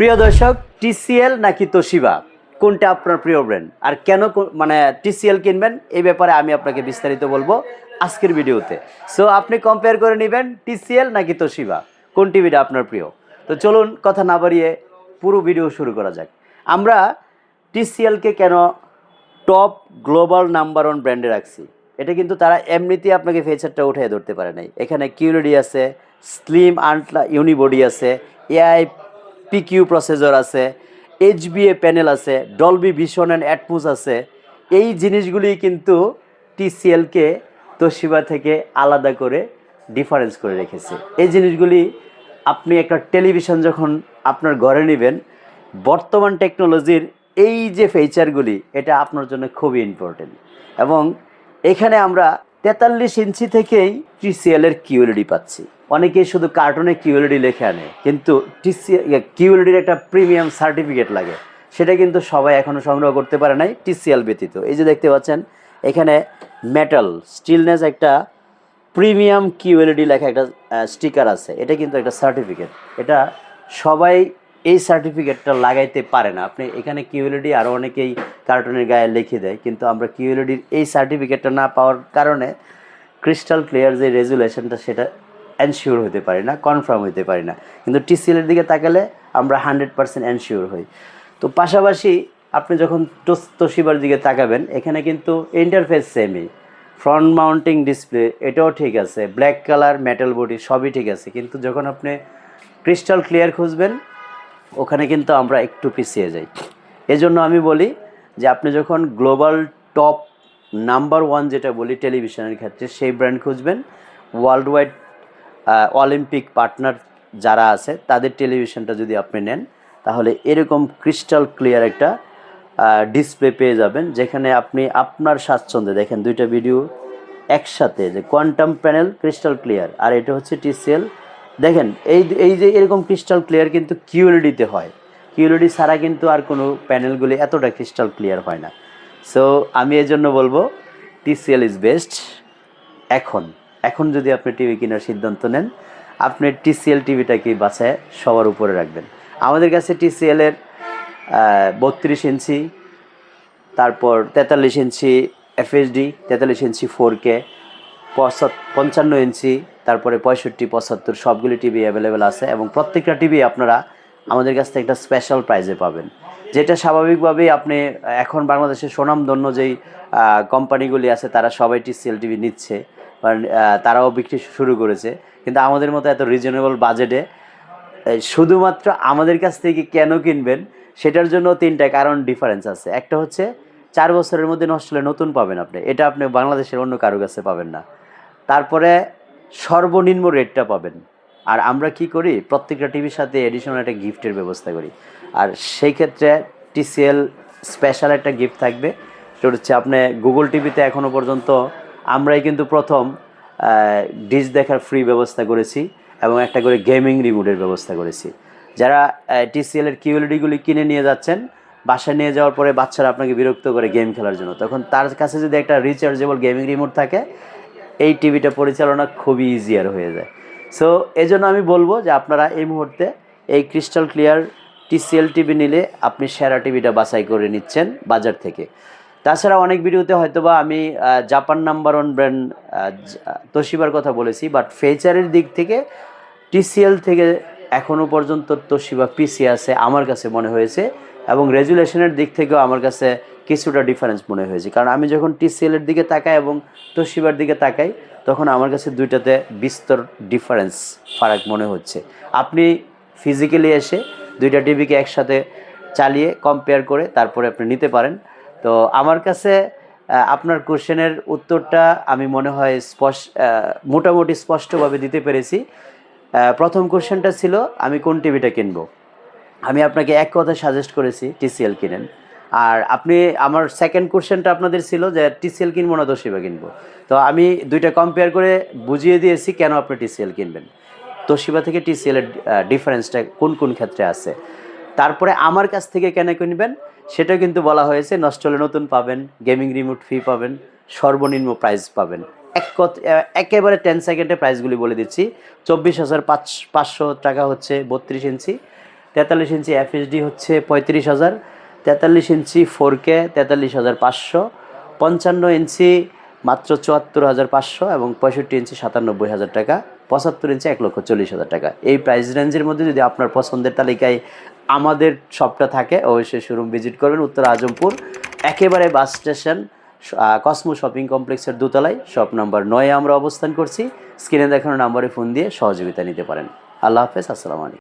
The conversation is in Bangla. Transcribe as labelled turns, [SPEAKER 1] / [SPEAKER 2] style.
[SPEAKER 1] প্রিয় দর্শক, টিসিএল নাকি তোশিবা কোনটা আপনার প্রিয় ব্র্যান্ড আর কেন মানে টিসিএল কিনবেন এই ব্যাপারে আমি আপনাকে বিস্তারিত বলবো আজকের ভিডিওতে। সো আপনি কম্পেয়ার করে নেবেন টিসিএল নাকি তোশিবা, কোন টিভিটা আপনার প্রিয়। তো চলুন কথা না বাড়িয়ে পুরো ভিডিও শুরু করা যাক। আমরা টিসিএলকে কেন টপ গ্লোবাল নাম্বার 1 ব্র্যান্ডে রাখছি, এটা কিন্তু তারা এমনিতেই আপনাকে ফিচারটা উঠিয়ে ধরতে পারে নাই। এখানে কিউএলইডি আছে, স্লিম আল্ট্রা ইউনিবডি আছে, এআই পিকিউ প্রসেসর আছে, এইচবিএ প্যানেল আছে, ডলবি ভিশন অ্যান্ড অ্যাটমোস আছে। এই জিনিসগুলি কিন্তু টিসিএলকে তোশিবা থেকে আলাদা করে ডিফারেন্স করে রেখেছে। এই জিনিসগুলি আপনি একটা টেলিভিশন যখন আপনার ঘরে নেবেন, বর্তমান টেকনোলজির এই যে ফিচারগুলি এটা আপনার জন্য খুবই ইম্পর্টেন্ট। এবং এখানে আমরা 43 ইঞ্চি থেকেই টিসিএলের কিউএলইডি পাচ্ছি। অনেকেই শুধু কার্টুনে কিউএলইডি লিখে আনে, কিন্তু কিউএলইডির একটা প্রিমিয়াম সার্টিফিকেট লাগে, সেটা কিন্তু সবাই এখনও সংগ্রহ করতে পারে নাই টিসিএল ব্যতীত। এই যে দেখতে পাচ্ছেন এখানে মেটাল স্টিলনেস একটা প্রিমিয়াম কিউএলইডি লেখা একটা স্টিকার আছে, এটা কিন্তু একটা সার্টিফিকেট। এটা সবাই এই সার্টিফিকেটটা লাগাইতে পারে না। আপনি এখানে কিউএলইডি আরও অনেকেই কার্টুনের গায়ে লিখে দেয়, কিন্তু আমরা কিউএলইডির এই সার্টিফিকেটটা না পাওয়ার কারণে ক্রিস্টাল ক্লিয়ার যে রেজুলেশনটা সেটা এনশিওর হতে পারি না, কনফার্ম হতে পারি না। কিন্তু টিসিএলের দিকে তাকালে আমরা 100% এনশিওর হই। তো পাশাপাশি আপনি যখন তোশিবার দিকে তাকাবেন, এখানে কিন্তু ইন্টারফেস সেমই, ফ্রন্ট মাউন্টিং ডিসপ্লে এটাও ঠিক আছে, ব্ল্যাক কালার মেটাল বডি সবই ঠিক আছে, কিন্তু যখন আপনি ক্রিস্টাল ক্লিয়ার খুঁজবেন ওখানে কিন্তু আমরা একটু পিছিয়ে যাই। এজন্য আমি বলি যে আপনি যখন গ্লোবাল টপ নাম্বার 1 যেটা বলি টেলিভিশনের ক্ষেত্রে, সেই ব্র্যান্ড খুঁজবেন। ওয়ার্ল্ড ওয়াইড অলিম্পিক পার্টনার যারা আছে তাদের টেলিভিশনটা যদি আপনি নেন, তাহলে এরকম ক্রিস্টাল ক্লিয়ার একটা ডিসপ্লে পেয়ে যাবেন, যেখানে আপনি আপনার স্বাচ্ছন্দ্যে দেখেন দুইটা ভিডিও একসাথে, যে কোয়ান্টাম প্যানেল ক্রিস্টাল ক্লিয়ার, আর এটা হচ্ছে টিসিএল। দেখেন এই যে এরকম ক্রিস্টাল ক্লিয়ার কিন্তু কিউএলইডিতে হয়, কিউএলইডি ছাড়া কিন্তু আর কোনো প্যানেলগুলি এতটা ক্রিস্টাল ক্লিয়ার হয় না। সো আমি এই জন্য বলবো টিসিএল ইজ বেস্ট। এখন যদি আপনি টিভি কেনার সিদ্ধান্ত নেন, আপনি টিসিএল টিভিটাকেই বাছায় সবার উপরে রাখবেন। আমাদের কাছে টিসিএলের 32 ইঞ্চি, তারপর 43 ইঞ্চি এফএইচডি, 43 ইঞ্চি 4K, 55 ইঞ্চি, তারপরে 65, 75 সবগুলি টিভি অ্যাভেলেবেল আছে। এবং প্রত্যেকটা টিভি আপনারা আমাদের কাছ থেকে একটা স্পেশাল প্রাইজে পাবেন, যেটা স্বাভাবিকভাবেই আপনি এখন বাংলাদেশের সুনামধন্য যেই কোম্পানিগুলি আছে তারা সবাই টিসিএল টিভি নিচ্ছে, কারণ তারাও বিক্রি শুরু করেছে। কিন্তু আমাদের মতো এত রিজনেবল বাজেটে শুধুমাত্র আমাদের কাছ থেকে কেন কিনবেন, সেটার জন্য 3টা কারণ ডিফারেন্স আছে। একটা হচ্ছে 4 বছরের মধ্যে নষ্ট হলে নতুন পাবেন আপনি, এটা আপনি বাংলাদেশের অন্য কারো কাছে পাবেন না। তারপরে সর্বনিম্ন রেটটা পাবেন। আর আমরা কি করি, প্রত্যেকটা টিভির সাথে এডিশনাল একটা গিফটের ব্যবস্থা করি, আর সেই ক্ষেত্রে টিসিএল স্পেশাল একটা গিফট থাকবে। সেটা হচ্ছে আপনি গুগল টিভিতে এখনও পর্যন্ত আমরাই কিন্তু প্রথম ডিশ দেখার ফ্রি ব্যবস্থা করেছি, এবং একটা করে গেমিং রিমোটের ব্যবস্থা করেছি। যারা টিসিএলের কিউএলইডিগুলি কিনে নিয়ে যাচ্ছেন, বাসায় নিয়ে যাওয়ার পরে বাচ্চারা আপনাকে বিরক্ত করে গেম খেলার জন্য, তখন তার কাছে যদি একটা রিচার্জেবল গেমিং রিমোট থাকে, এই টিভিটা পরিচালনা খুবই ইজিয়ার হয়ে যায়। সো এই জন্য আমি বলবো যে আপনারা এই মুহূর্তে এই ক্রিস্টাল ক্লিয়ার টিসিএল টিভি নিলে আপনি সেরা টিভিটা বাছাই করে নিচ্ছেন বাজার থেকে। তাছাড়া অনেক ভিডিওতে হয়তোবা আমি জাপান নাম্বার 1 ব্র্যান্ড তোশিবার কথা বলেছি, বাট ফিচারের দিক থেকে টিসিএল থেকে এখনও পর্যন্ত তোশিবা পিছিয়ে আছে আমার কাছে মনে হয়েছে, এবং রেজুলেশনের দিক থেকেও আমার কাছে কিছুটা ডিফারেন্স মনে হয়েছে। কারণ আমি যখন টিসিএলের দিকে তাকাই এবং তোশিবার দিকে তাকাই, তখন আমার কাছে দুইটাতে বিস্তর ডিফারেন্স ফারাক মনে হচ্ছে। আপনি ফিজিক্যালি এসে দুইটা টিভিকে একসাথে চালিয়ে কম্পেয়ার করে তারপরে আপনি নিতে পারেন। তো আমার কাছে আপনার কোশ্চেনের উত্তরটা আমি মনে হয় মোটামুটি স্পষ্টভাবে দিতে পেরেছি। প্রথম কোশ্চেনটা ছিল আমি কোন টিভিটা কিনবো, আমি আপনাকে এক কথা সাজেস্ট করেছি টিসিএল কিনেন। আর আপনি আমার সেকেন্ড কোশ্চেনটা আপনাদের ছিল যে টিসিএল কিনবো না তোশিবা কিনবো, তো আমি দুইটা কম্পেয়ার করে বুঝিয়ে দিয়েছি কেন আপনি টিসিএল কিনবেন, তোশিবা থেকে টিসিএলের ডিফারেন্সটা কোন কোন ক্ষেত্রে আছে। তারপরে আমার কাছ থেকে কেন কিনবেন সেটা কিন্তু বলা হয়েছে, নষ্ট হলে নতুন পাবেন, গেমিং রিমোট ফ্রি পাবেন, সর্বনিম্ন প্রাইস পাবেন। একেবারে 10 সেকেন্ডে প্রাইসগুলি বলে দিচ্ছি। 24,500 টাকা হচ্ছে 32 ইঞ্চি, 43 ইঞ্চি FHD হচ্ছে 35,000, 43 ইঞ্চি 4K 43,500, 55 ইঞ্চি মাত্র 74,500 এবং 65 ইঞ্চি 97,000 টাকা, 75 ইঞ্চি 1,40,000 টাকা। এই প্রাইস রেঞ্জের মধ্যে যদি আপনার পছন্দের তালিকায় আমাদের শপটা থাকে অবশ্যই শোরুম ভিজিট করবেন। উত্তর আজমপুর একেবারে বাস স্টেশন কসমো শপিং কমপ্লেক্সের দোতলায় শপ নাম্বার 9 আমরা অবস্থান করছি। স্ক্রিনে দেখানো নাম্বারে ফোন দিয়ে সহযোগিতা নিতে পারেন। আল্লাহ হাফেজ, আসসালামু আলাইকুম।